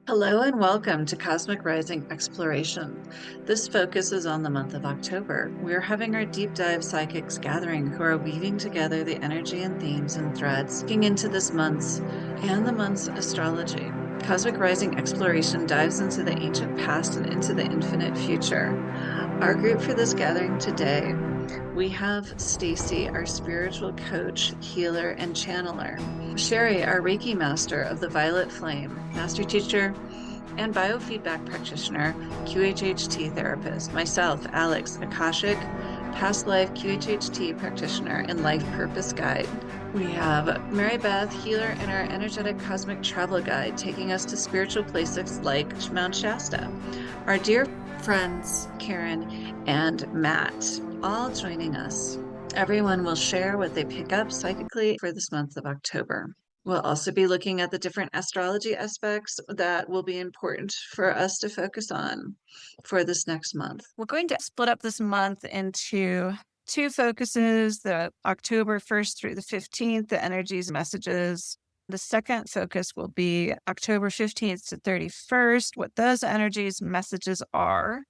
Hello and welcome to Cosmic Rising Exploration. This focuses on the month of October. We're having our deep dive psychics gathering who are weaving together the energy and themes and threads looking into this month's and the month's astrology. Cosmic Rising Exploration dives into the ancient past and into the infinite future. Our group for this gathering today, we have Stacy, our spiritual coach, healer, and channeler. Sherry, our Reiki master of the violet flame, master teacher, and biofeedback practitioner, QHHT therapist. Myself, Alex, Akashic, past life QHHT practitioner, and life purpose guide. We have Mary Beth Healer and our energetic cosmic travel guide, taking us to spiritual places like Mount Shasta. Our dear friends, Karen and Matt, all joining us. Everyone will share what they pick up psychically for this month of October. We'll also be looking at the different astrology aspects that will be important for us to focus on for this next month. We're going to split up this month into two focuses, the October 1st through the 15th, the energies, messages. The second focus will be October 15th to 31st, what those energies, messages are.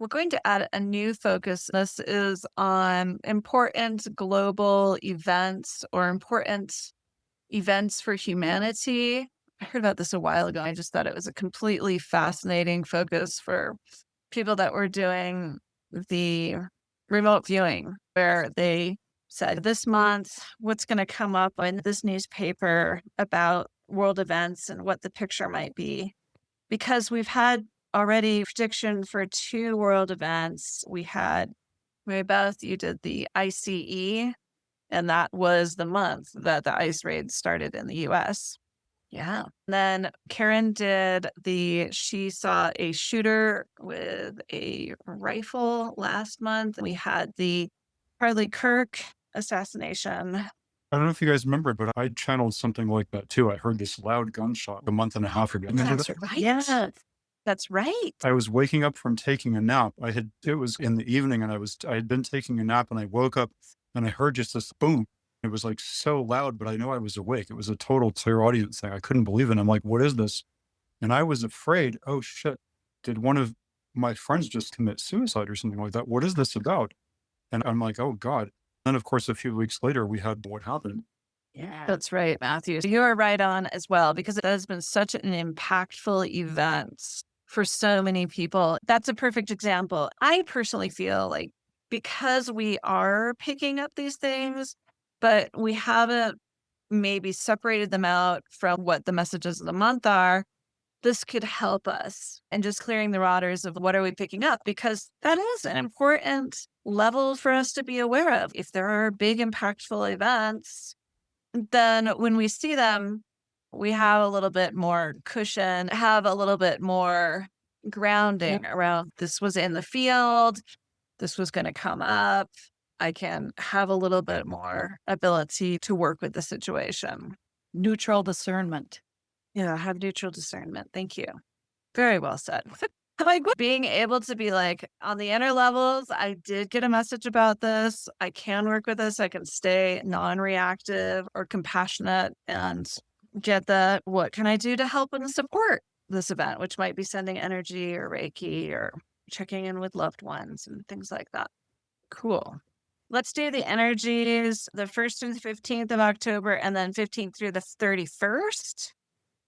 We're going to add a new focus. This is on important global events or important events for humanity. I heard about this a while ago. I just thought it was a completely fascinating focus for people that were doing the remote viewing, where they said this month, what's going to come up in this newspaper about world events and what the picture might be. Because we've had already prediction for two world events. We had, Mary Beth, you did the ICE, and that was the month that the ice raid started in the US. Yeah. Then Karen she saw a shooter with a rifle last month. We had the Charlie Kirk assassination. I don't know if you guys remember, but I channeled something like that too. I heard this loud gunshot a month and a half ago. That's right. Yeah, that's right. I was waking up from taking a nap. It was in the evening and I had been taking a nap and I woke up and I heard just this boom. It was like so loud, but I know I was awake. It was a total clear audience thing. I couldn't believe it. I'm like, what is this? And I was afraid, oh shit, did one of my friends just commit suicide or something like that? What is this about? And I'm like, oh God. Then of course, a few weeks later, we had what happened. Yeah, that's right, Matthew. You are right on as well, because it has been such an impactful event for so many people. That's a perfect example. I personally feel like because we are picking up these things, but we haven't maybe separated them out from what the messages of the month are, this could help us in just clearing the waters of what are we picking up, because that is an important level for us to be aware of. If there are big impactful events, then when we see them, we have a little bit more cushion, have a little bit more grounding around this was in the field, this was going to come up. I can have a little bit more ability to work with the situation. Neutral discernment. Yeah, have neutral discernment. Thank you. Very well said. Like being able to be like on the inner levels, I did get a message about this. I can work with this. I can stay non-reactive or compassionate and get the, what can I do to help and support this event, which might be sending energy or Reiki or checking in with loved ones and things like that. Cool. Let's do the energies, the 1st through the 15th of October, and then 15th through the 31st.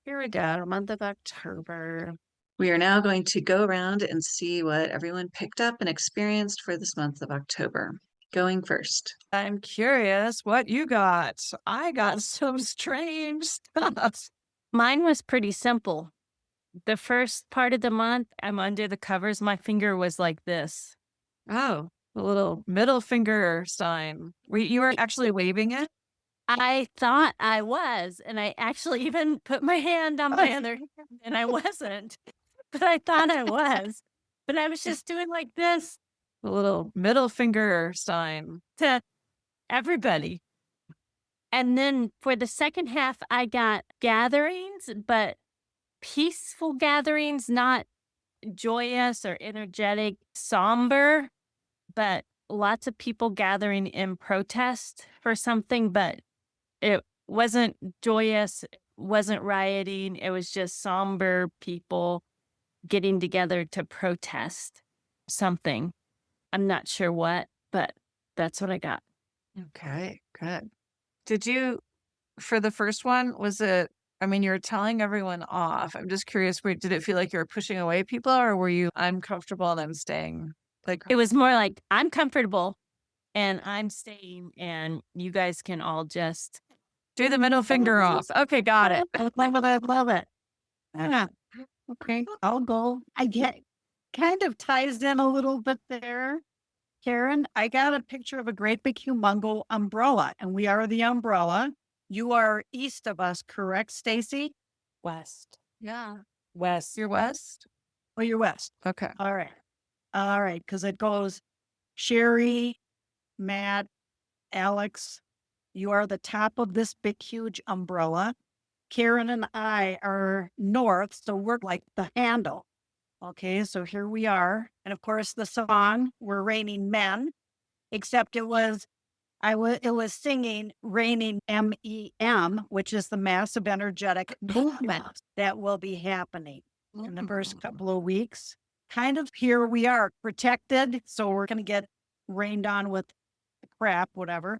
Here we go, month of October. We are now going to go around and see what everyone picked up and experienced for this month of October. Going first. I'm curious what you got. I got some strange stuff. Mine was pretty simple. The first part of the month, I'm under the covers. My finger was like this. Oh, a little middle finger sign. You were actually waving it? I thought I was, and I actually even put my hand on my other hand, and I wasn't, but I thought I was. But I was just doing like this. A little middle finger sign. To everybody. And then for the second half, I got gatherings, but peaceful gatherings, not joyous or energetic, somber, but lots of people gathering in protest for something, but it wasn't joyous. wasn't rioting. It was just somber people getting together to protest something. I'm not sure what, but that's what I got. Okay, good. Did you, for the first one, was it, I mean, you're telling everyone off. I'm just curious, did it feel like you were pushing away people or were you, I'm comfortable and I'm staying? Like, It was more like, I'm comfortable and I'm staying, and you guys can all just do the middle finger off. Okay, got it. I love it. Yeah. Okay, I'll go. I get kind of ties in a little bit there. Karen, I got a picture of a great big humongo umbrella, and we are the umbrella. You are east of us, correct, Stacy? West. Yeah. West. You're west? Oh, you're west. Okay. All right. All right, because it goes Sherry, Matt, Alex. You are the top of this big, huge umbrella. Karen and I are north, so we're like the handle. Okay, so here we are. And of course, the song, We're Raining Men, except it was singing Raining MEM, which is the massive energetic movement that will be happening in the first couple of weeks. Kind of here we are protected, so we're going to get rained on with crap, whatever.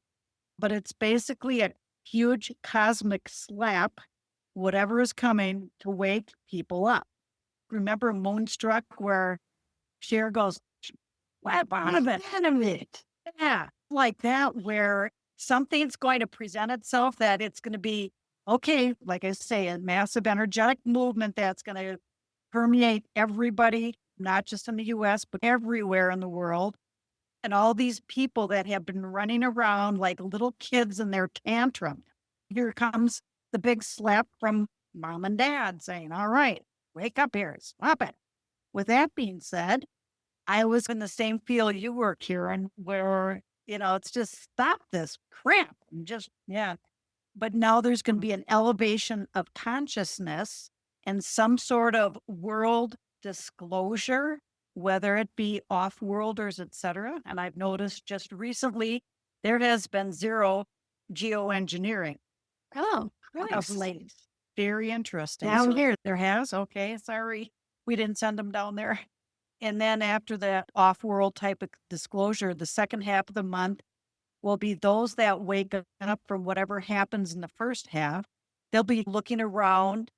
But it's basically a huge cosmic slap, whatever is coming, to wake people up. Remember Moonstruck, where Cher goes, "What of it?" Yeah, like that, where something's going to present itself that it's going to be, okay, like I say, a massive energetic movement that's going to permeate everybody, not just in the US, but everywhere in the world. And all these people that have been running around like little kids in their tantrum. Here comes the big slap from mom and dad saying, all right, wake up here, stop it. With that being said, I was in the same field you were, Kieran, where, it's just stop this crap. And just, yeah. But now there's going to be an elevation of consciousness and some sort of world disclosure, whether it be off-worlders, etc. And I've noticed just recently there has been zero geoengineering. Oh, Of late. Very interesting. Down here, there has. Okay, sorry, we didn't send them down there. And then after that off-world type of disclosure, the second half of the month will be those that wake up from whatever happens in the first half. They'll be looking around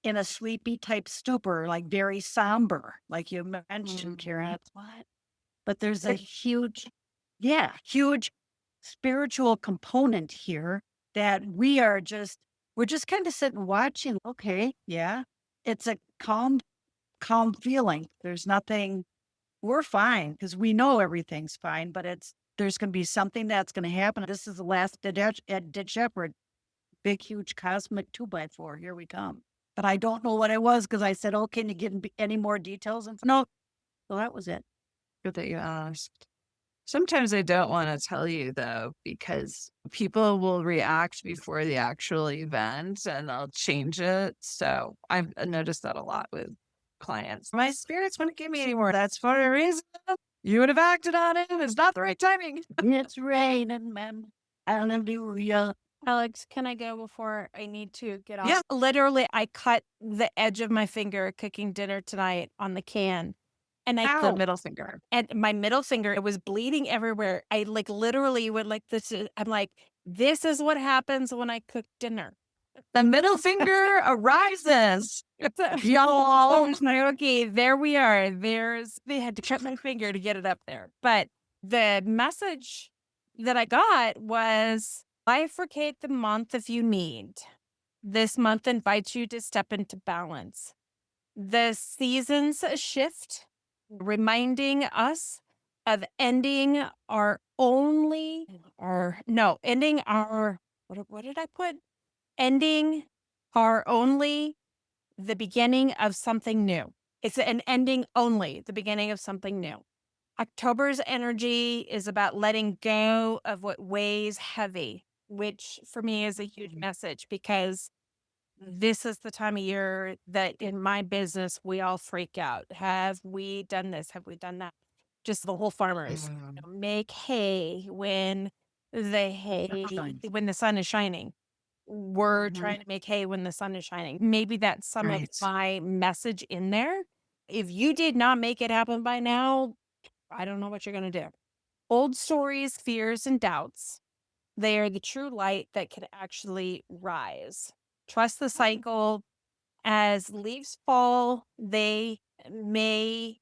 in a sleepy type stupor, like very somber, like you mentioned, Karen. What? But there's a huge spiritual component here that we're just kind of sitting watching. Okay, yeah. It's a calm feeling. There's nothing, we're fine because we know everything's fine, but there's going to be something that's going to happen. This is the last Dead Shepherd, big, huge cosmic 2x4. Here we come. But I don't know what it was because I said, oh, can you give any more details? And no, so that was it. Good that you asked. Sometimes I don't want to tell you though, because people will react before the actual event and I'll change it. So I've noticed that a lot with clients. My spirits wouldn't give me anymore. That's for a reason. You would have acted on it. It's not the right timing. It's raining, man. Hallelujah. Alex, can I go before I need to get off? Yeah. Literally, I cut the edge of my finger cooking dinner tonight on the can. And The middle finger. And my middle finger, it was bleeding everywhere. I literally went like this. I'm like, this is what happens when I cook dinner. The middle finger arises. Y'all. Okay, there we are. They had to cut my finger to get it up there. But the message that I got was, bifurcate the month if you need. This month invites you to step into balance. The seasons shift, reminding us of ending our, what did I put? Ending our only, the beginning of something new. It's an ending only, the beginning of something new. October's energy is about letting go of what weighs heavy, which for me is a huge message because this is the time of year that in my business, we all freak out. Have we done this? Have we done that? Just the whole farmers make hay when the sun is shining. we're Mhm. trying to make hay when the sun is shining. Maybe that's some of Right. my message in there. If you did not make it happen by now, I don't know what you're going to do. Old stories, fears, and doubts, they are the true light that can actually rise. Trust the cycle. As leaves fall, they may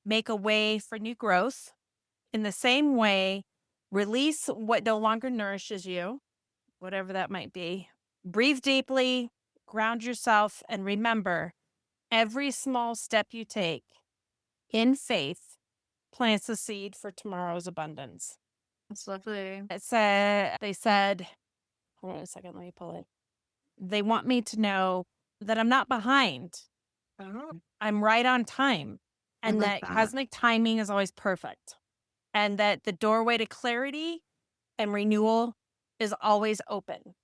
make a way for new growth. In the same way, release what no longer nourishes you, whatever that might be. Breathe deeply, ground yourself, and remember every small step you take in faith plants a seed for tomorrow's abundance. That's lovely. They said, hold on a second, let me pull it. They want me to know that I'm not behind. Oh, I'm right on time. I And like that that. cosmic timing is always perfect. And that the doorway to clarity and renewal is always open.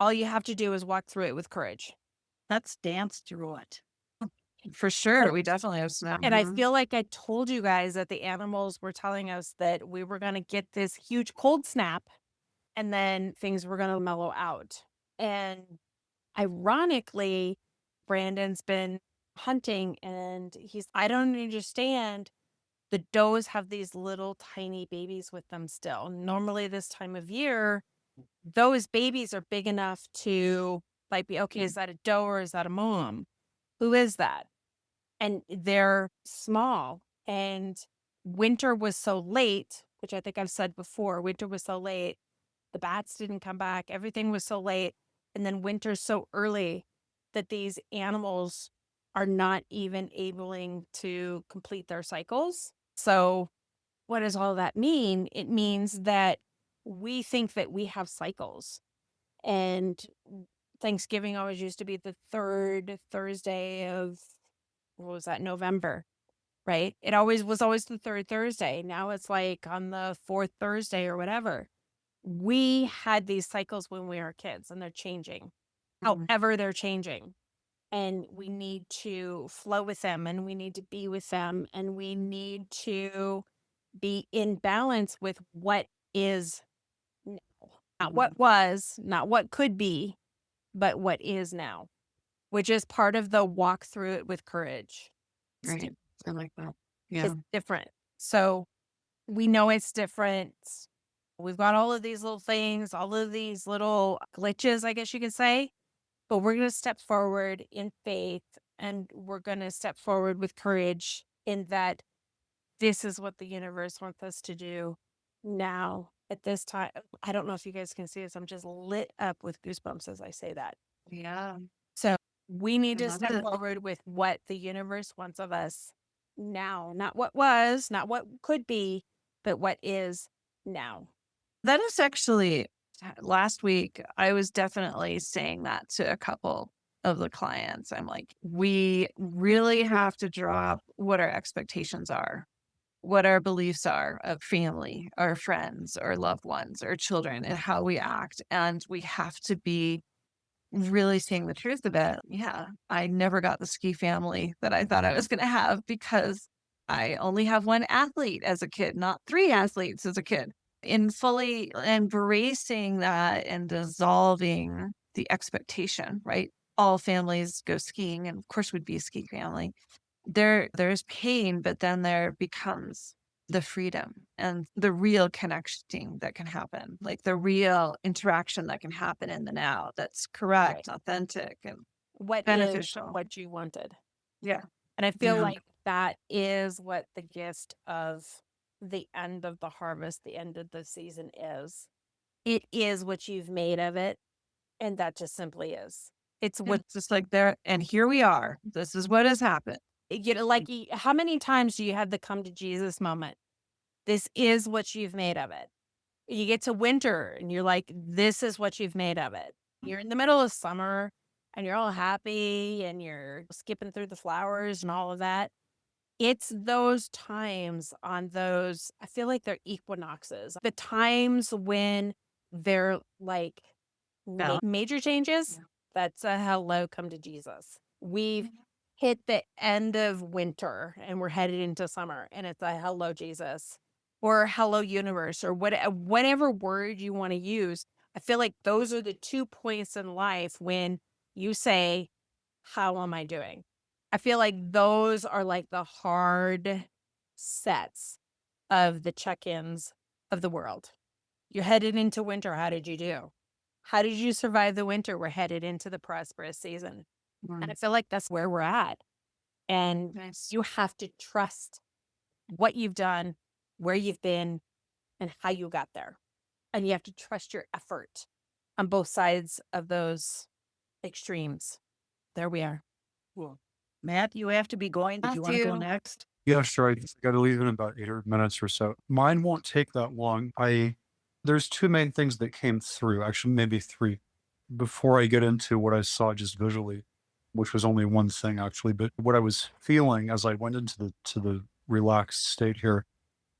All you have to do is walk through it with courage. Let's dance through it. For sure. We definitely have some. And I feel like I told you guys that the animals were telling us that we were going to get this huge cold snap and then things were going to mellow out. And ironically, Brandon's been hunting and I don't understand. The does have these little tiny babies with them still. Normally, this time of year, those babies are big enough to like be okay. Is that a doe or is that a mom? Who is that? And they're small. And winter was so late, which I think I've said before. Winter was so late. The bats didn't come back. Everything was so late. And then winter's so early that these animals are not even able to complete their cycles. So, what does all that mean? It means that we think that we have cycles. And Thanksgiving always used to be the third Thursday of, what was that, November, right? It always was always the third Thursday. Now it's like on the fourth Thursday or whatever. We had these cycles when we were kids and they're changing. However, they're changing. And we need to flow with them and we need to be with them and we need to be in balance with what is now. Not what was, not what could be, but what is now, which is part of the walk through it with courage. Right. I like that. It's different. So we know it's different. We've got all of these little things, all of these little glitches, I guess you could say, but we're going to step forward in faith and we're going to step forward with courage in that this is what the universe wants us to do now at this time. I don't know if you guys can see this. I'm just lit up with goosebumps as I say that. Yeah. So we need I to love step it. forward with what the universe wants of us now, not what was, not what could be, but what is now. That is actually last week. I was definitely saying that to a couple of the clients. I'm like, we really have to drop what our expectations are, what our beliefs are of family, our friends, our loved ones, our children, and how we act. And we have to be really seeing the truth of it. Yeah, I never got the ski family that I thought I was going to have because I only have one athlete as a kid, not three athletes as a kid. In fully embracing that and dissolving the expectation, right? All families go skiing, and of course, we'd be a ski family. There's pain, but then there becomes the freedom and the real connection that can happen, like the real interaction that can happen in the now that's correct, authentic, and What is beneficial. what you wanted. Yeah. And I feel Yeah. like that is what the gift of the end of the harvest, the end of the season is. It is what you've made of it. And that just simply is. It's what, It's just like there, and here we are. This is what has happened. like, how many times do you have the come to Jesus moment? This is what you've made of it. You get to winter and you're like, this is what you've made of it. You're in the middle of summer and you're all happy and you're skipping through the flowers and all of that. It's those times on those, I feel like they're equinoxes, the times when they're like major changes. That's a hello, come to Jesus. We've hit the end of winter and we're headed into summer and it's a hello, Jesus, or hello, universe, or whatever word you want to use. I feel like those are the 2 points in life when you say, how am I doing? I feel like those are like the hard sets of the check-ins of the world. You're headed into winter. How did you do? How did you survive the winter? We're headed into the prosperous season. And I feel like that's where we're at. And Nice. you have to trust what you've done, where you've been, and how you got there. And you have to trust your effort on both sides of those extremes. There we are. Cool. Matt, you have to be going. Did you want to go Matthew. next? Yeah, sure. I got to leave in about 8 minutes or so. Mine won't take that long. There's two main things that came through, actually, maybe three, before I get into what I saw just visually, which was only one thing actually. But what I was feeling as I went into the relaxed state here,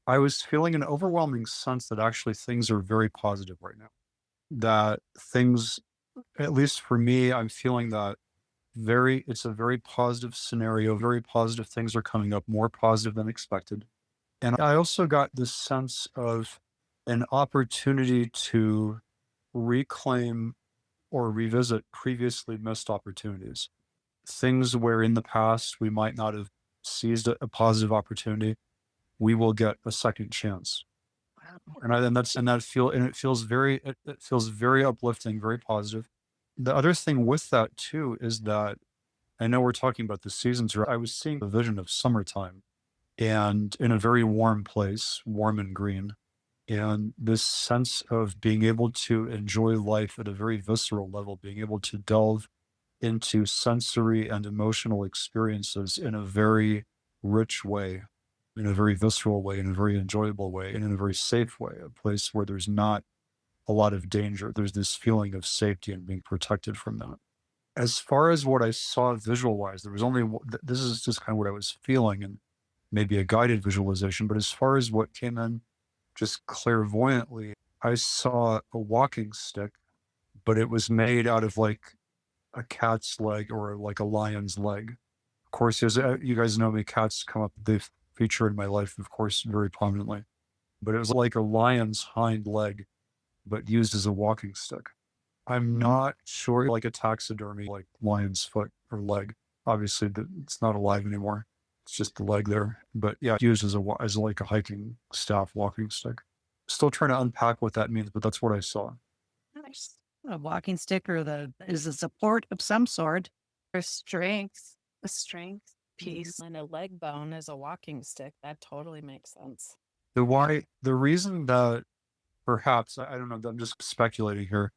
I was feeling an overwhelming sense that actually things are very positive right now. That things, at least for me, I'm feeling that it's a very positive scenario, very positive things are coming up, more positive than expected. And I also got this sense of an opportunity to reclaim or revisit previously missed opportunities. Things where in the past we might not have seized a positive opportunity, we will get a second chance. It feels very uplifting, very positive. The other thing with that too is that I know we're talking about the seasons. I was seeing a vision of summertime and in a very warm place, warm and green. And this sense of being able to enjoy life at a very visceral level, being able to delve into sensory and emotional experiences in a very rich way, in a very visceral way, in a very enjoyable way, and in a very safe way, a place where there's not a lot of danger. There's this feeling of safety and being protected from that. As far as what I saw visual wise, there was only this is just kind of what I was feeling and maybe a guided visualization. But as far as what came in just clairvoyantly, I saw a walking stick, but it was made out of like a cat's leg or like a lion's leg. Of course, as you guys know me, cats come up, they feature in my life, of course, very prominently. But it was like a lion's hind leg, but used as a walking stick. I'm not sure, like a taxidermy, like lion's foot or leg. Obviously, it's not alive anymore. It's just the leg there. But yeah, used as like a hiking staff, walking stick. Still trying to unpack what that means, but that's what I saw. Nice. A walking stick is a support of some sort. For strength, the strength piece. And a leg bone is a walking stick. That totally makes sense. The reason that perhaps, I don't know, I'm just speculating here.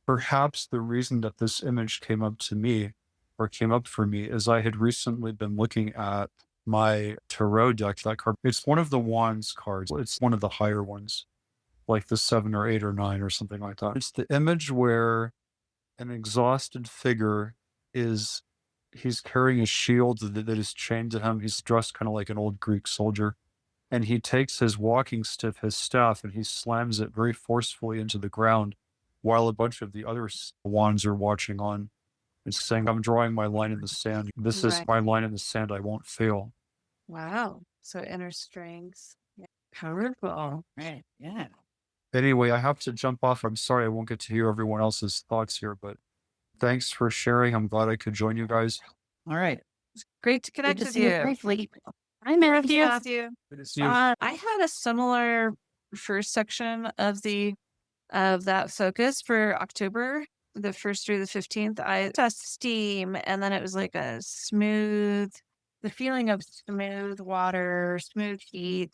Perhaps the reason that this image came up to me or came up for me is I had recently been looking at my tarot deck. That card, it's one of the wands cards. It's one of the higher ones, like the 7 or 8 or 9 or something like that. It's the image where an exhausted figure he's carrying a shield that is chained to him. He's dressed kind of like an old Greek soldier. And he takes his walking stick, his staff, and he slams it very forcefully into the ground while a bunch of the other wands are watching on. It's saying, I'm drawing my line in the sand. This is Right. my line in the sand. I won't fail. Wow. So inner strength. Yeah. Powerful. Right. Yeah. Anyway, I have to jump off. I'm sorry I won't get to hear everyone else's thoughts here, but thanks for sharing. I'm glad I could join you guys. All right. Great to Good connect to with see you you. briefly. Hi, Matthew. Matthew. Good to see you. I had a similar first section of that focus for October, the 1st through the 15th. I saw steam, and then it was like the feeling of smooth water, smooth heat,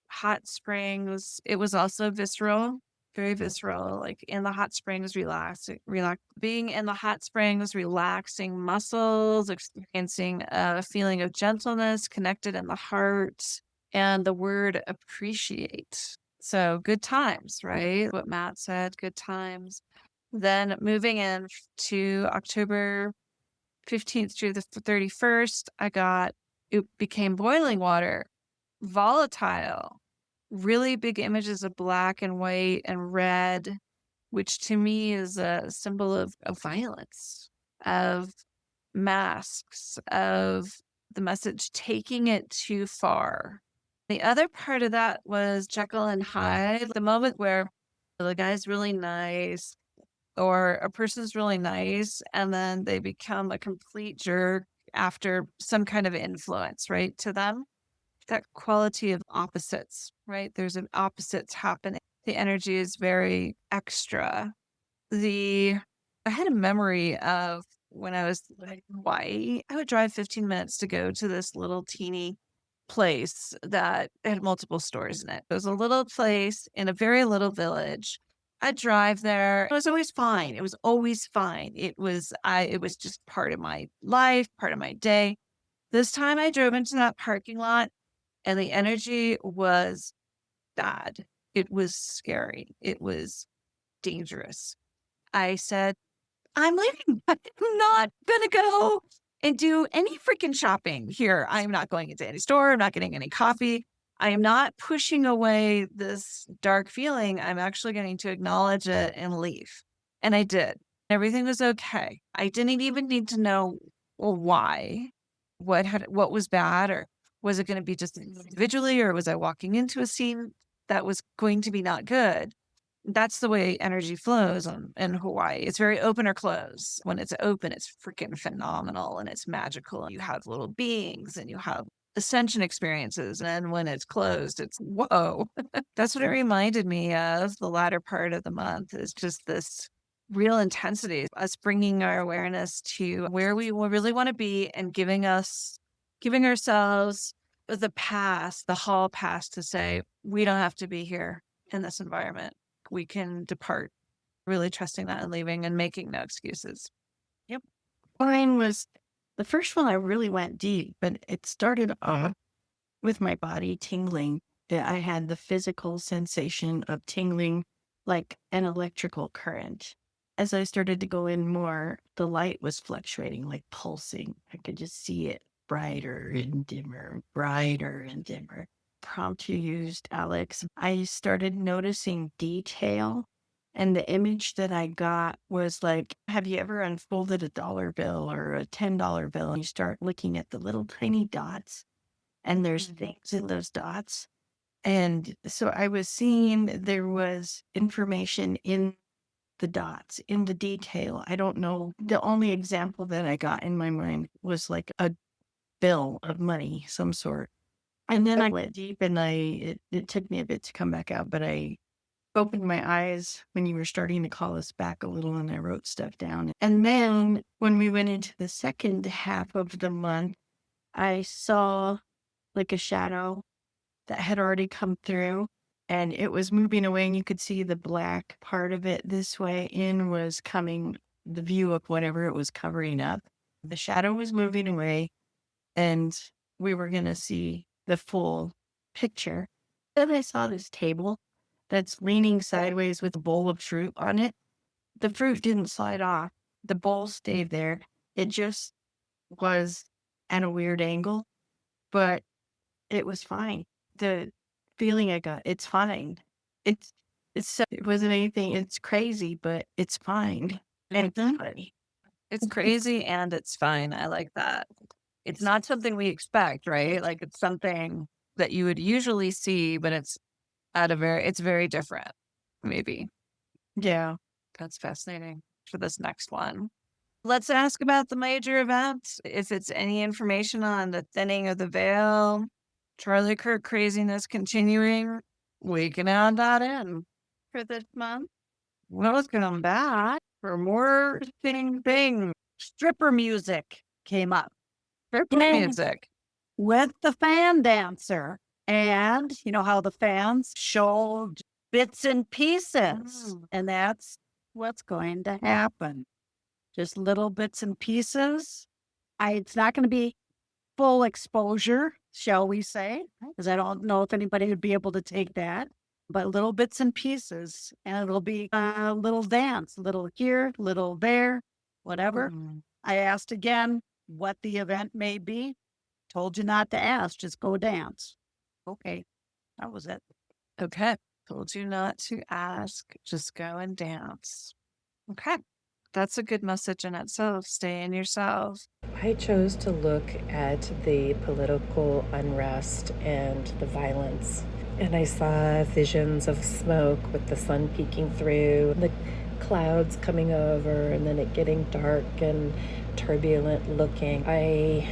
hot springs. It was also visceral, very visceral, like in the hot springs, being in the hot springs, relaxing muscles, experiencing a feeling of gentleness connected in the heart, and the word appreciate. So good times, right? What Matt said, good times. Then moving in to October 15th through the 31st, it became boiling water, volatile, really big images of black and white and red, which to me is a symbol of violence, of masks, of the message taking it too far. The other part of that was Jekyll and Hyde, the moment where The guy's really nice, or a person's really nice, and then they become a complete jerk after some kind of influence, right, to them. That quality of opposites, right? There's an opposites happening. The energy is very extra. I had a memory of when I was in Hawaii, I would drive 15 minutes to go to this little teeny place that had multiple stores in it. It was a little place in a very little village. I'd drive there. It was always fine. It was always fine. It was just part of my life, part of my day. This time I drove into that parking lot and the energy was bad. It was scary. It was dangerous. I said, I'm leaving. I'm not going to go and do any freaking shopping here. I'm not going into any store. I'm not getting any coffee. I am not pushing away this dark feeling. I'm actually going to acknowledge it and leave. And I did. Everything was okay. I didn't even need to know why, what was bad, or was it going to be just individually, or was I walking into a scene that was going to be not good? That's the way energy flows in Hawaii. It's very open or close. When it's open, it's freaking phenomenal and it's magical. You have little beings and you have ascension experiences. And then when it's closed, it's whoa. That's what it reminded me of the latter part of the month, is just this real intensity, us bringing our awareness to where we really want to be and giving ourselves the pass, the hall pass, to say, we don't have to be here in this environment. We can depart, really trusting that and leaving and making no excuses. Yep. Mine was the first one. I really went deep, but it started off with my body tingling. I had the physical sensation of tingling like an electrical current. As I started to go in more, the light was fluctuating, like pulsing. I could just see it brighter and dimmer, brighter and dimmer. Prompt you used, Alex, I started noticing detail. And the image that I got was like, have you ever unfolded a $1 bill or a $10 bill? And you start looking at the little tiny dots, and there's things in those dots. And so I was seeing there was information in the dots, in the detail. I don't know. The only example that I got in my mind was like a bill of money, some sort. And then I went deep, and it took me a bit to come back out, but I opened my eyes when you were starting to call us back a little, and I wrote stuff down. And then when we went into the second half of the month, I saw like a shadow that had already come through, and it was moving away, and you could see the black part of it this way in was coming, the view of whatever it was covering up. The shadow was moving away, and we were going to see the full picture. Then I saw this table that's leaning sideways with a bowl of fruit on it. The fruit didn't slide off. The bowl stayed there. It just was at a weird angle, but it was fine. The feeling I got, it's fine. It wasn't anything. It's crazy, but it's fine. And it's funny. It's crazy and it's fine. I like that. It's not something we expect, right? Like it's something that you would usually see, but it's very different, maybe. Yeah. That's fascinating for this next one. Let's ask about the major events. If it's any information on the thinning of the veil, Charlie Kirk craziness continuing, we can add that in for this month. Well, it's going back for more thing. Stripper music came up. Stripper music. With the fan dancer. And you know how the fans showed bits and pieces. And that's what's going to happen. Just little bits and pieces. It's not going to be full exposure, shall we say, because I don't know if anybody would be able to take that. But little bits and pieces. And it'll be a little dance, little here, little there, whatever. I asked again what the event may be. Told you not to ask, just go dance. Okay, that was it. Okay. Told you not to ask, just go and dance. Okay. That's a good message in itself. Stay in yourself. I chose to look at the political unrest and the violence And I saw visions of smoke with the sun peeking through, the clouds coming over, and then it getting dark and turbulent looking. I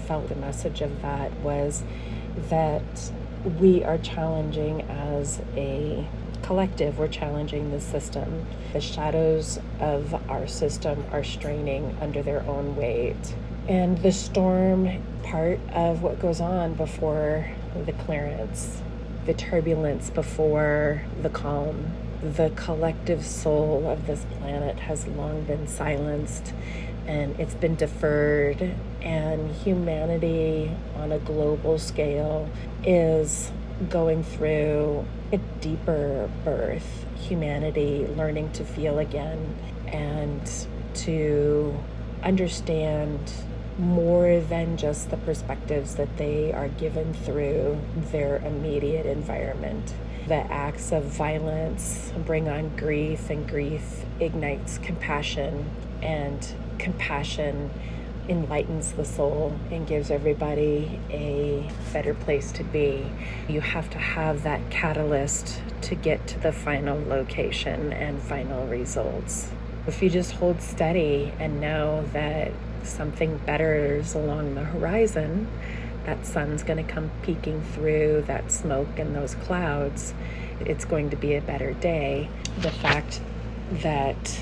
felt the message of that was that we are challenging as a collective, we're challenging the system. The shadows of our system are straining under their own weight. And the storm part of what goes on before the clearance, the turbulence before the calm. The collective soul of this planet has long been silenced and it's been deferred, and humanity on a global scale is going through a deeper birth. Humanity learning to feel again and to understand more than just the perspectives that they are given through their immediate environment. The acts of violence bring on grief, and grief ignites compassion, and compassion enlightens the soul and gives everybody a better place to be. You have to have that catalyst to get to the final location and final results. If you just hold steady and know that something better is along the horizon, that sun's going to come peeking through that smoke and those clouds, it's going to be a better day. The fact that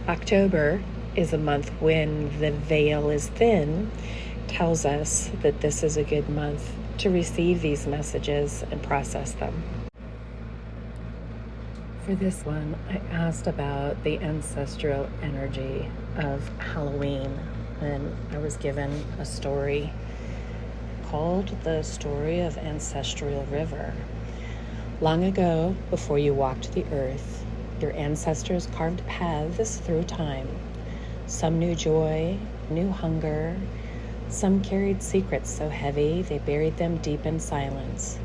October is a month when the veil is thin tells us that this is a good month to receive these messages and process them. For this one, I asked about the ancestral energy of Halloween, and I was given a story called The Story of Ancestral River. Long ago, before you walked the earth, your ancestors carved paths through time. Some knew joy, knew hunger. Some carried secrets so heavy they buried them deep in silence.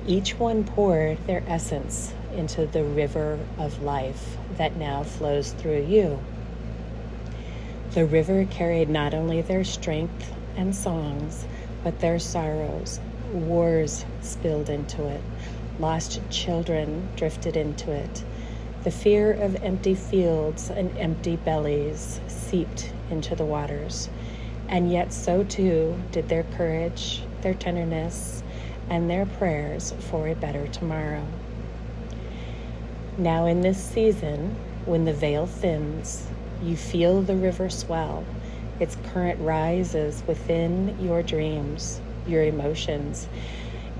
Each one poured their essence into the river of life that now flows through you. The river carried not only their strength and songs, but their sorrows. Wars spilled into it. Lost children drifted into it. The fear of empty fields and empty bellies seeped into the waters. And yet so too did their courage, their tenderness, and their prayers for a better tomorrow. Now in this season, when the veil thins, you feel the river swell. Its current rises within your dreams, your emotions,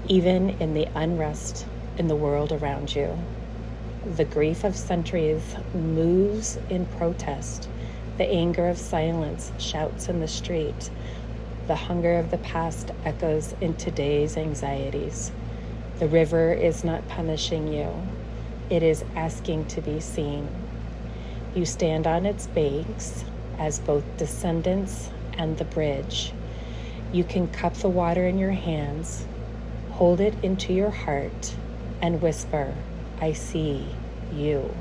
even in the unrest in the world around you. The grief of centuries moves in protest. The anger of silence shouts in the street. The hunger of the past echoes in today's anxieties. The river is not punishing you. It is asking to be seen. You stand on its banks as both descendants and the bridge. You can cup the water in your hands, hold it into your heart, and whisper, I see you.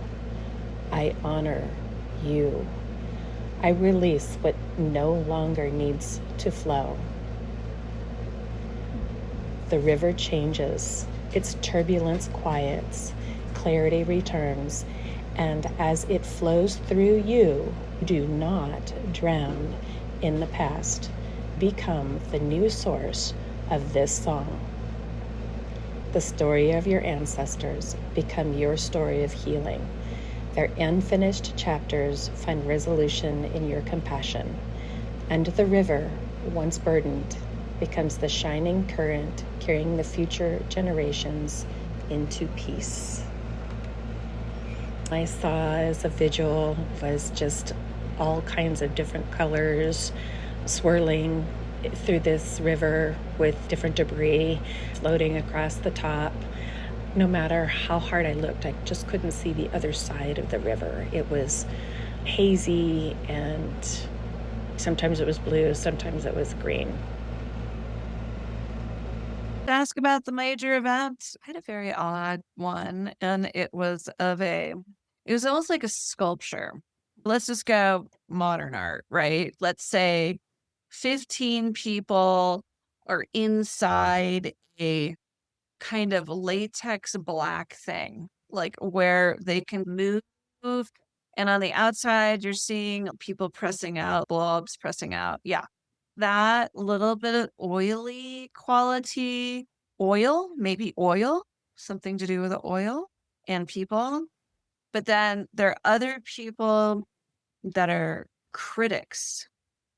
I honor you. I release what no longer needs to flow. The river changes, its turbulence quiets, clarity returns, and as it flows through you, do not drown in the past. Become the new source of this song. The story of your ancestors become your story of healing. Their unfinished chapters find resolution in your compassion. And the river, once burdened, becomes the shining current carrying the future generations into peace. I saw as a vigil was just all kinds of different colors swirling through this river with different debris floating across the top. No matter how hard I looked, I just couldn't see the other side of the river. It was hazy, and sometimes it was blue, sometimes it was green. To ask about the major events, I had a very odd one, and it was almost like a sculpture. Let's just go modern art, right? Let's say 15 people are inside a kind of latex black thing, like where they can move. And on the outside, you're seeing people pressing out, blobs pressing out. Yeah. That little bit of oily quality, maybe oil, something to do with the oil and people. But then there are other people that are critics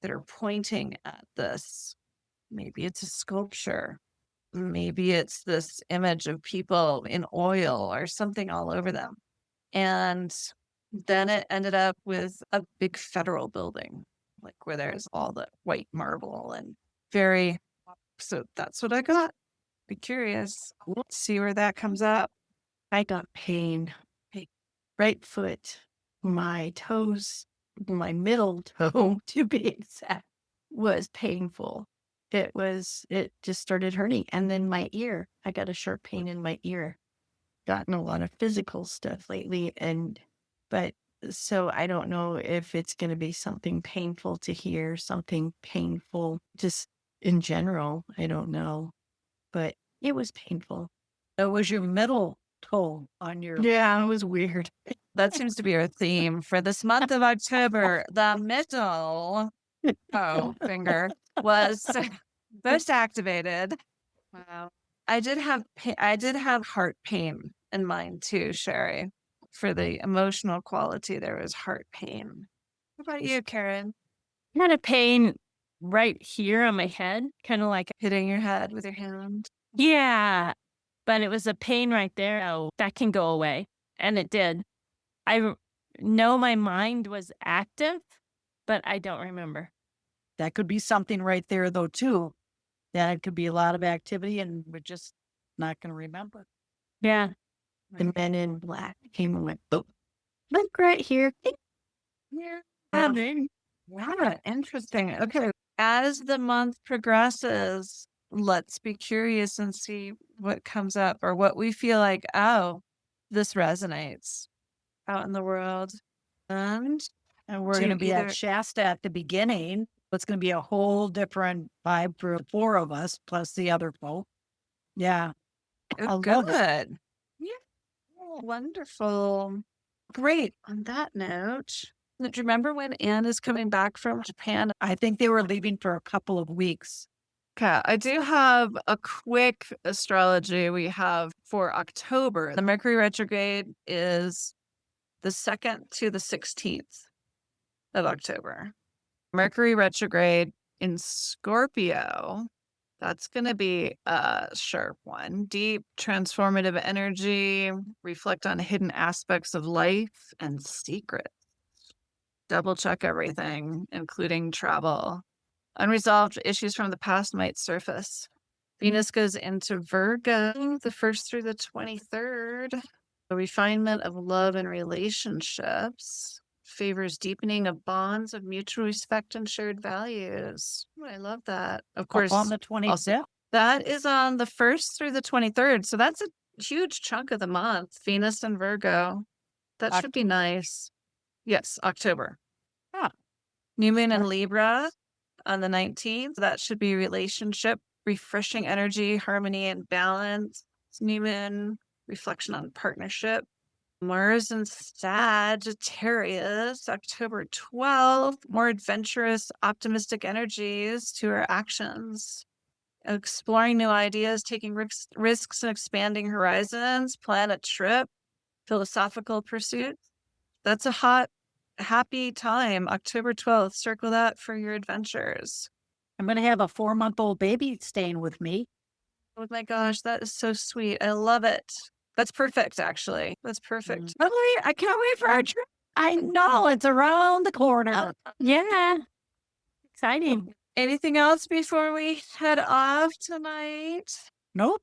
that are pointing at this. Maybe it's a sculpture. Maybe it's this image of people in oil or something all over them. And then it ended up with a big federal building, like where there's all the white marble and very. So that's what I got. Be curious. See where that comes up. I got pain. Right foot, my toes, my middle toe to be exact, was painful. It just started hurting. And then my ear, I got a sharp pain in my ear. Gotten a lot of physical stuff lately. But so I don't know if it's going to be something painful to hear, something painful just in general. I don't know, but it was painful. It was your middle toe on your. Yeah, it was weird. That seems to be our theme for this month of October. The middle finger was most activated. Wow. I did have heart pain in mine too, Sherry. For the emotional quality, there was heart pain. What about you, Karen? I had a pain right here on my head, kind of like, Hitting your head with your hand? yeah, but it was a pain right there. Oh, that can go away. And it did. I know my mind was active, but I don't remember. That could be something right there, though, too. That it could be a lot of activity and we're just not going to remember. Yeah. The men in black came and went, oh, look right here. Yeah. Wow, interesting. Okay. As the month progresses, let's be curious and see what comes up or what we feel like, oh, this resonates out in the world. And we're going to be at Shasta at the beginning. It's going to be a whole different vibe for the four of us, plus the other folk. Yeah. Oh, good. Yeah. Wonderful. Great. On that note, do you remember when Anne is coming back from Japan? I think they were leaving for a couple of weeks. Okay, I do have a quick astrology we have for October. The Mercury retrograde is the 2nd to the 16th of October. Mercury retrograde in Scorpio, that's going to be a sharp one. Deep, transformative energy, reflect on hidden aspects of life and secrets. Double check everything, including travel. Unresolved issues from the past might surface. Venus goes into Virgo the 1st through the 23rd. The refinement of love and relationships favors deepening of bonds of mutual respect and shared values. Oh, I love that. Of course, on the 25th. That is on the 1st through the 23rd. So that's a huge chunk of the month. Venus and Virgo. That should be nice. Yes, October. Ah. New moon in Libra on the 19th. That should be relationship, refreshing energy, harmony, and balance. New moon, reflection on partnership. Mars and Sagittarius, October 12th. More adventurous, optimistic energies to our actions. Exploring new ideas, taking risks and expanding horizons. Plan a trip. Philosophical pursuits. That's a hot, happy time. October 12th. Circle that for your adventures. I'm going to have a 4-month-old baby staying with me. Oh my gosh, that is so sweet. I love it. That's perfect, actually. That's perfect. I can't wait for our trip. I know, it's around the corner. Yeah. Exciting. Anything else before we head off tonight? Nope.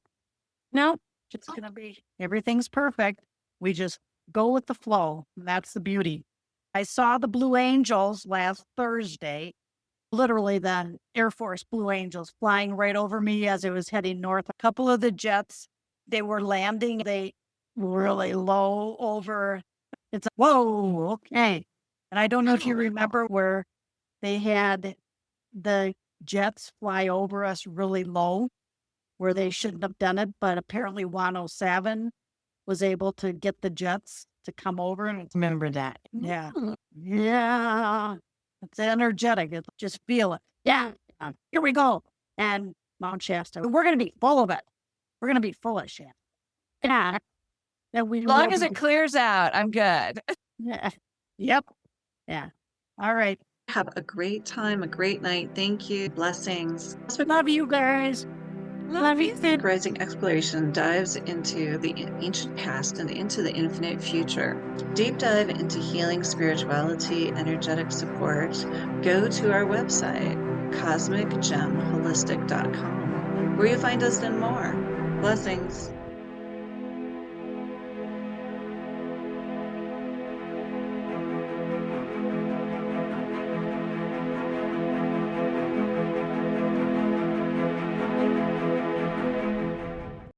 Nope. It's going to be, everything's perfect. We just go with the flow. That's the beauty. I saw the Blue Angels last Thursday. Literally the Air Force Blue Angels flying right over me as it was heading north. A couple of the jets, they were landing. They were really low over. It's whoa, okay. And I don't know if you remember where they had the jets fly over us really low, where they shouldn't have done it, but apparently 107 was able to get the jets to come over. And Remember that. yeah. Yeah. It's energetic. Just feel it. Yeah. Here we go. And Mount Shasta. We're going to be full of it. We're going to be full of shit. Yeah. As long as it clears out, I'm good. Yeah. Yep. Yeah. All right. Have a great time, a great night. Thank you. Blessings. Love you guys. Love you. Cosmic Rising Exploration dives into the ancient past and into the infinite future. Deep dive into healing, spirituality, energetic support. Go to our website, cosmicgemholistic.com, where you find us and more. Blessings.